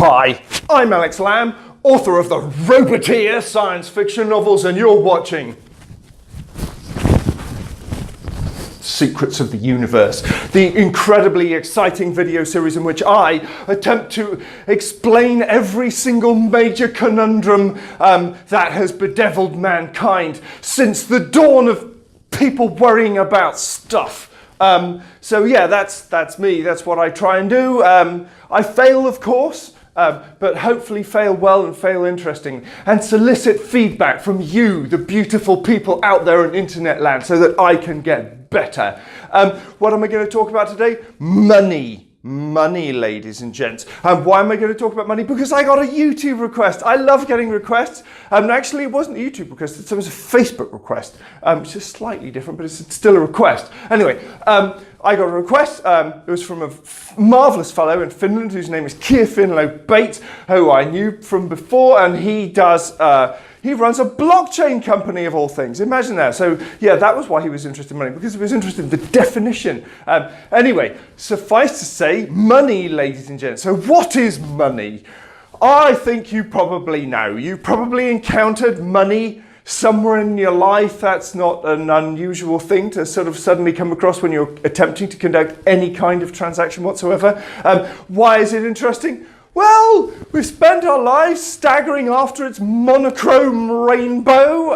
Hi, I'm Alex Lamb, author of the Roboteer science fiction novels, and you're watching Secrets of the Universe, the incredibly exciting video series in which I attempt to explain every single major conundrum that has bedeviled mankind since the dawn of people worrying about stuff. So yeah, that's me. That's what I try and do. I fail, of course, but hopefully fail well and fail interesting, and solicit feedback from you, the beautiful people out there in internet land, so that I can get better. What am I going to talk about today? Money. Money, ladies and gents. Why am I going to talk about money? Because I got a YouTube request. I love getting requests. Actually, it wasn't a YouTube request, it was a Facebook request. It's just slightly different, but it's still a request. Anyway, I got a request. It was from a marvellous fellow in Finland whose name is Keir Finlow Bates, who I knew from before, and he runs a blockchain company of all things. Imagine that. So yeah, that was why he was interested in money, because he was interested in the definition. Anyway, suffice to say, money, ladies and gents. So what is money? I think you probably know. You probably encountered money somewhere in your life. That's not an unusual thing to sort of suddenly come across when you're attempting to conduct any kind of transaction whatsoever. Why is it interesting? Well, we've spent our lives staggering after its monochrome rainbow.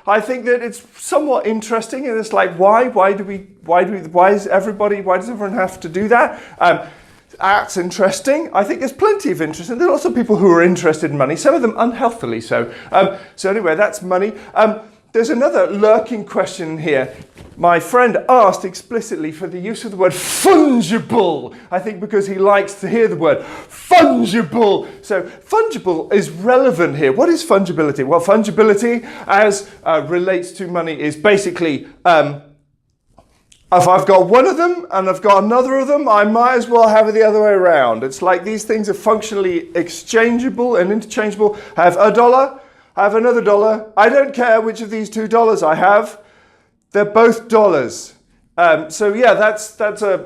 I think that it's somewhat interesting, and it's like, why does everyone have to do that? That's interesting. I think there's plenty of interest, and there are lots of people who are interested in money, some of them unhealthily so. So anyway, that's money. There's another lurking question here. My friend asked explicitly for the use of the word fungible, I think because he likes to hear the word fungible. So fungible is relevant here. What is fungibility? Well, fungibility, as relates to money, is basically if I've got one of them and I've got another of them, I might as well have it the other way around. It's like these things are functionally exchangeable and interchangeable. I have a dollar, I have another dollar. I don't care which of these $2 I have. They're both dollars. So yeah, that's a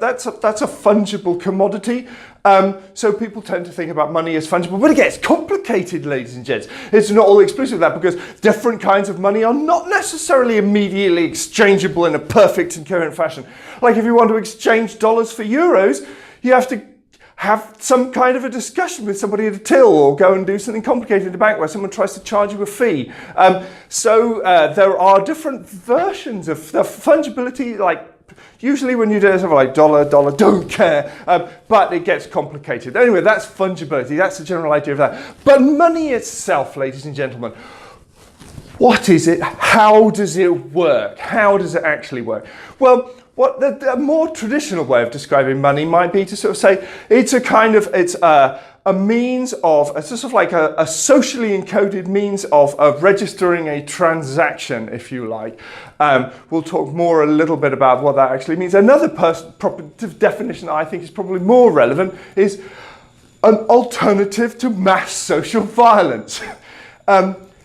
fungible commodity. So people tend to think about money as fungible, but it gets complicated, ladies and gents. It's not all exclusive of that, because different kinds of money are not necessarily immediately exchangeable in a perfect and coherent fashion. Like if you want to exchange dollars for euros, you have to have some kind of a discussion with somebody at a till, or go and do something complicated at a bank where someone tries to charge you a fee. So there are different versions of the fungibility, like usually when you do something like dollar, don't care, but it gets complicated. Anyway, that's fungibility. That's the general idea of that. But money itself, ladies and gentlemen, what is it? How does it work? How does it actually work? Well, what the more traditional way of describing money might be to sort of say it's a means of, it's sort of like a socially encoded means of registering a transaction, if you like. We'll talk more a little bit about what that actually means. Another definition that I think is probably more relevant is an alternative to mass social violence.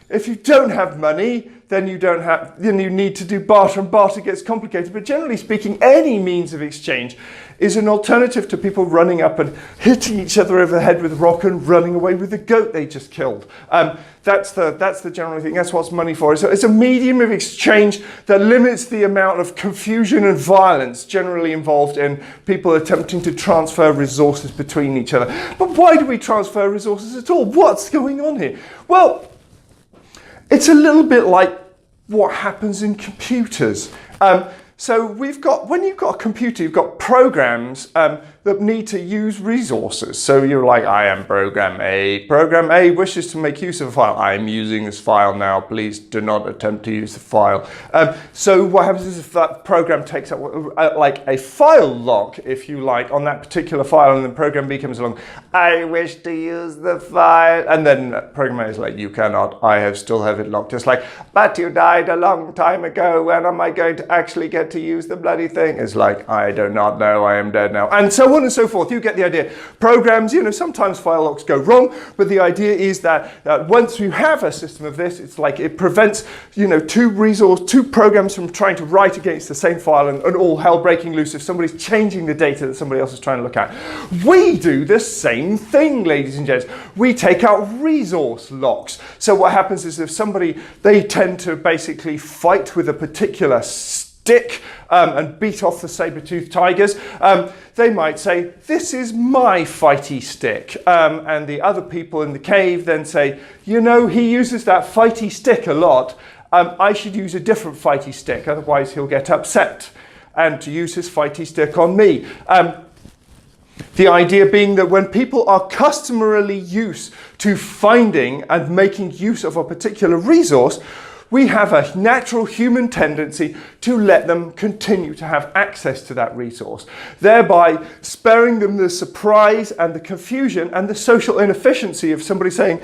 If you don't have money, then you need to do barter, and barter gets complicated. But generally speaking, any means of exchange is an alternative to people running up and hitting each other over the head with a rock and running away with the goat they just killed. That's the general thing. That's what's money for. So it's a medium of exchange that limits the amount of confusion and violence generally involved in people attempting to transfer resources between each other. But why do we transfer resources at all? What's going on here? Well, it's a little bit like what happens in computers. So when you've got a computer, you've got programs that need to use resources. So you're like, I am program A. Program A wishes to make use of a file. I am using this file now. Please do not attempt to use the file. So what happens is if that program takes up like a file lock, if you like, on that particular file, and then program B comes along, I wish to use the file. And then program A is like, you cannot. I still have it locked. It's like, but you died a long time ago. When am I going to actually get to use the bloody thing? It's like, I do not know. I am dead now. And so so on and so forth. You get the idea. Programs, sometimes file locks go wrong, but the idea is that once you have a system of this, it's like it prevents, two programs from trying to write against the same file and all hell breaking loose if somebody's changing the data that somebody else is trying to look at. We do the same thing, ladies and gents. We take out resource locks. So what happens is if they tend to basically fight with a particular stick and beat off the saber-toothed tigers, they might say, this is my fighty stick. And the other people in the cave then say, he uses that fighty stick a lot. I should use a different fighty stick, otherwise he'll get upset and to use his fighty stick on me. The idea being that when people are customarily used to finding and making use of a particular resource, we have a natural human tendency to let them continue to have access to that resource, thereby sparing them the surprise and the confusion and the social inefficiency of somebody saying,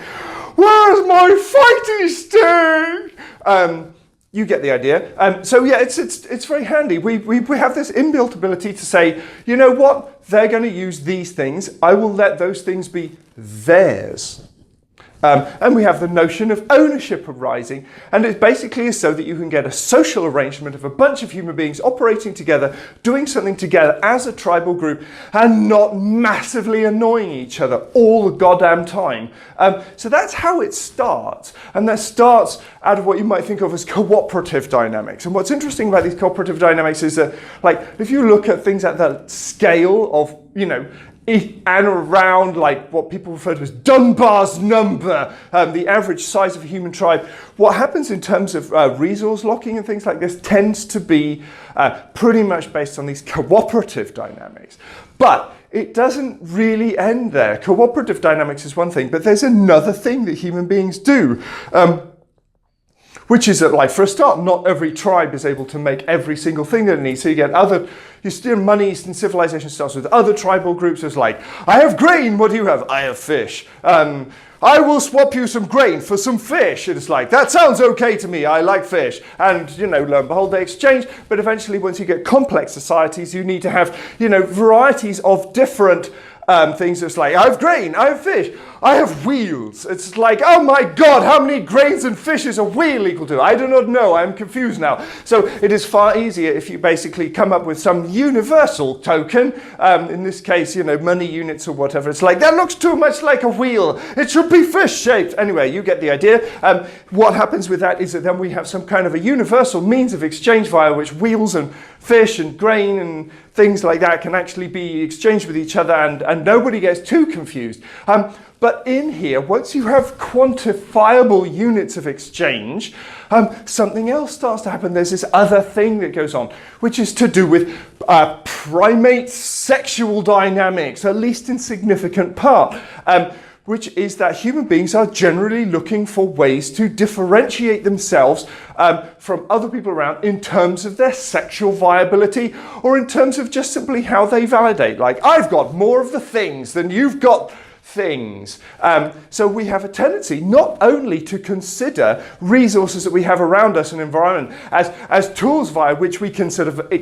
"Where's my fighting stick?" You get the idea. So yeah, it's very handy. We have this inbuilt ability to say, you know what, they're going to use these things. I will let those things be theirs. And we have the notion of ownership arising, and it basically is so that you can get a social arrangement of a bunch of human beings operating together, doing something together as a tribal group, and not massively annoying each other all the goddamn time. So that's how it starts, and that starts out of what you might think of as cooperative dynamics. And what's interesting about these cooperative dynamics is that, like, if you look at things at the scale of, and around like what people refer to as Dunbar's number, the average size of a human tribe, what happens in terms of resource locking and things like this tends to be pretty much based on these cooperative dynamics. But it doesn't really end there. Cooperative dynamics is one thing, but there's another thing that human beings do. Which is that, like, for a start, not every tribe is able to make every single thing that it needs. So you get money, Eastern civilization starts with other tribal groups. It's like, I have grain, what do you have? I have fish. I will swap you some grain for some fish. And it's like, that sounds okay to me, I like fish. And, lo and behold, they exchange. But eventually, once you get complex societies, you need to have, varieties of different things. It's like, I have grain, I have fish, I have wheels. It's like, oh my God, how many grains and fish is a wheel equal to? I do not know, I'm confused now. So it is far easier if you basically come up with some universal token, in this case, money units or whatever. It's like, that looks too much like a wheel. It should be fish shaped. Anyway, you get the idea. What happens with that is that then we have some kind of a universal means of exchange via which wheels and fish and grain and things like that can actually be exchanged with each other, and nobody gets too confused. But in here, once you have quantifiable units of exchange, something else starts to happen. There's this other thing that goes on, which is to do with primate sexual dynamics, at least in significant part. Which is that human beings are generally looking for ways to differentiate themselves from other people around in terms of their sexual viability, or in terms of just simply how they validate. Like, I've got more of the things than you've got things. So we have a tendency not only to consider resources that we have around us and environment as tools via which we can sort of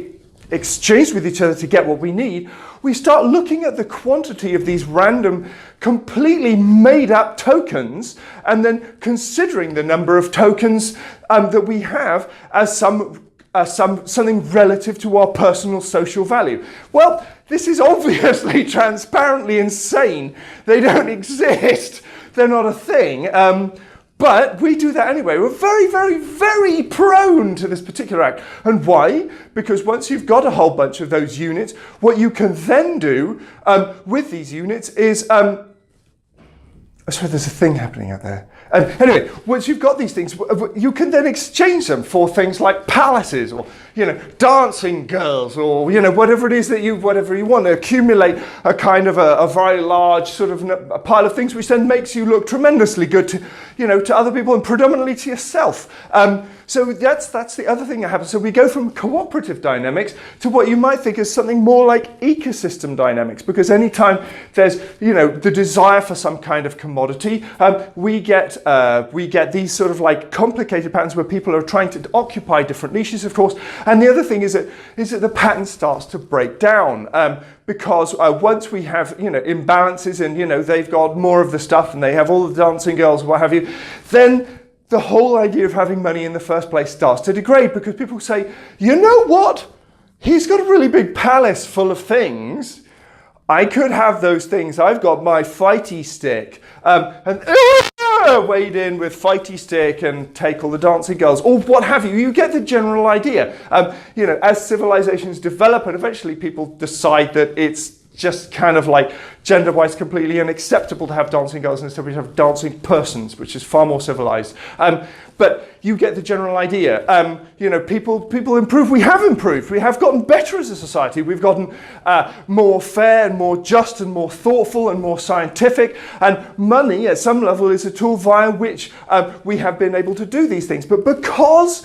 exchange with each other to get what we need, we start looking at the quantity of these random, completely made up tokens, and then considering the number of tokens that we have as something relative to our personal social value. Well, this is obviously transparently insane. They don't exist. They're not a thing. But we do that anyway. We're very, very, very prone to this particular act. And why? Because once you've got a whole bunch of those units, what you can then do with these units is... I swear there's a thing happening out there. Anyway, once you've got these things, you can then exchange them for things like palaces, or dancing girls, or whatever it is that whatever you want to accumulate a kind of a very large sort of a pile of things, which then makes you look tremendously good to other people and predominantly to yourself. So that's the other thing that happens. So we go from cooperative dynamics to what you might think is something more like ecosystem dynamics, because anytime there's the desire for some kind of commodity, we get these sort of like complicated patterns where people are trying to occupy different niches, of course, And the other thing is that the pattern starts to break down because once we have, imbalances and, they've got more of the stuff and they have all the dancing girls, what have you, then the whole idea of having money in the first place starts to degrade because people say, you know what? He's got a really big palace full of things. I could have those things. I've got my fighty stick. Wade in with fighty stick and take all the dancing girls, or what have you. You get the general idea. As civilizations develop and eventually people decide that it's just kind of like gender-wise completely unacceptable to have dancing girls and instead we have dancing persons, which is far more civilized. But you get the general idea. People improve. We have improved. We have gotten better as a society. We've gotten more fair and more just and more thoughtful and more scientific. And money, at some level, is a tool via which we have been able to do these things. But because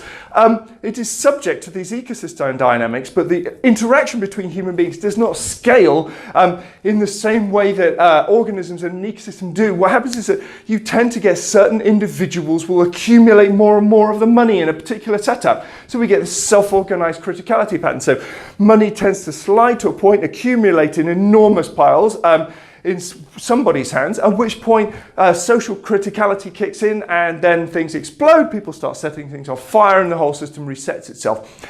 it is subject to these ecosystem dynamics, but the interaction between human beings does not scale in the same way that organisms in an ecosystem do, what happens is that you tend to get certain individuals will accumulate more and more of the money in a particular setup. So we get this self-organized criticality pattern. So money tends to slide to a point, accumulate in enormous piles in somebody's hands, at which point social criticality kicks in and then things explode, people start setting things on fire and the whole system resets itself.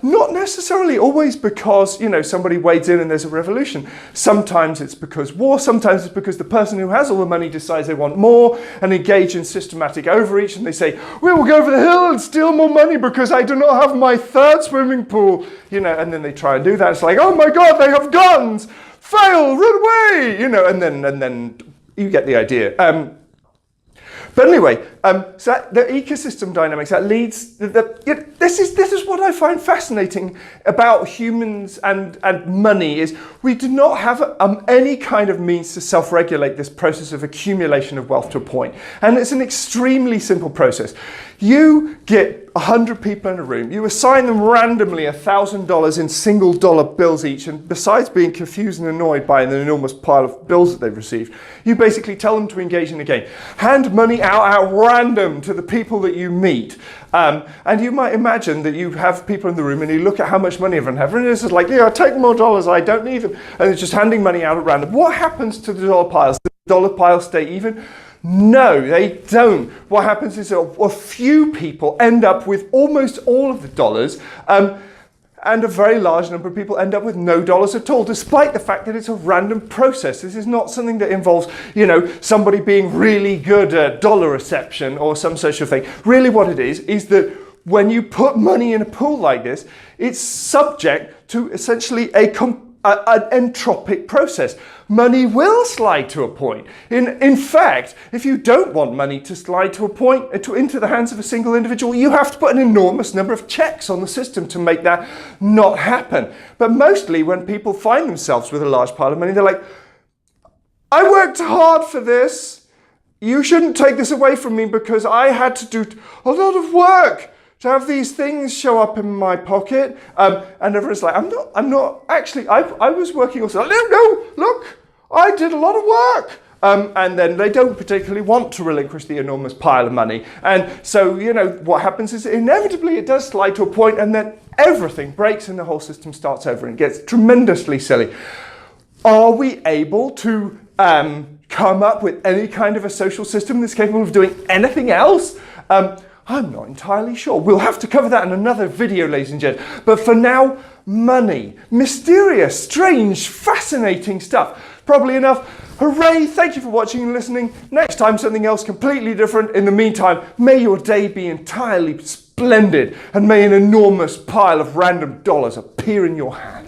Not necessarily always because, somebody wades in and there's a revolution. Sometimes it's because war, sometimes it's because the person who has all the money decides they want more and engage in systematic overreach and they say, we will go over the hill and steal more money because I do not have my third swimming pool, and then they try and do that. It's like, oh my God, they have guns! Fail, run away, and then you get the idea. But anyway, so the ecosystem dynamics that leads. This is what I find fascinating about humans and money is we do not have any kind of means to self-regulate this process of accumulation of wealth to a point, and it's an extremely simple process. You get 100 people in a room, you assign them randomly $1,000 in single dollar bills each, and besides being confused and annoyed by an enormous pile of bills that they've received, you basically tell them to engage in a game. Hand money out at random to the people that you meet. And you might imagine that you have people in the room and you look at how much money everyone has, and it's just like, take more dollars, I don't need them. And it's just handing money out at random. What happens to the dollar piles? Do the dollar piles stay even? No, they don't. What happens is a few people end up with almost all of the dollars, and a very large number of people end up with no dollars at all, despite the fact that it's a random process. This is not something that involves, somebody being really good at dollar reception or some such a thing. Really what it is that when you put money in a pool like this, it's subject to essentially an entropic process. Money will slide to a point. In fact, if you don't want money to slide to a point into the hands of a single individual, you have to put an enormous number of checks on the system to make that not happen. But mostly when people find themselves with a large pile of money, they're like, I worked hard for this. You shouldn't take this away from me because I had to do a lot of work to have these things show up in my pocket. And everyone's like, I'm not, actually, I was working also. No, look, I did a lot of work. And then they don't particularly want to relinquish the enormous pile of money. And so, what happens is inevitably it does slide to a point and then everything breaks and the whole system starts over and gets tremendously silly. Are we able to come up with any kind of a social system that's capable of doing anything else? I'm not entirely sure. We'll have to cover that in another video, ladies and gents. But for now, money. Mysterious, strange, fascinating stuff. Probably enough. Hooray! Thank you for watching and listening. Next time, something else completely different. In the meantime, may your day be entirely splendid, and may an enormous pile of random dollars appear in your hand.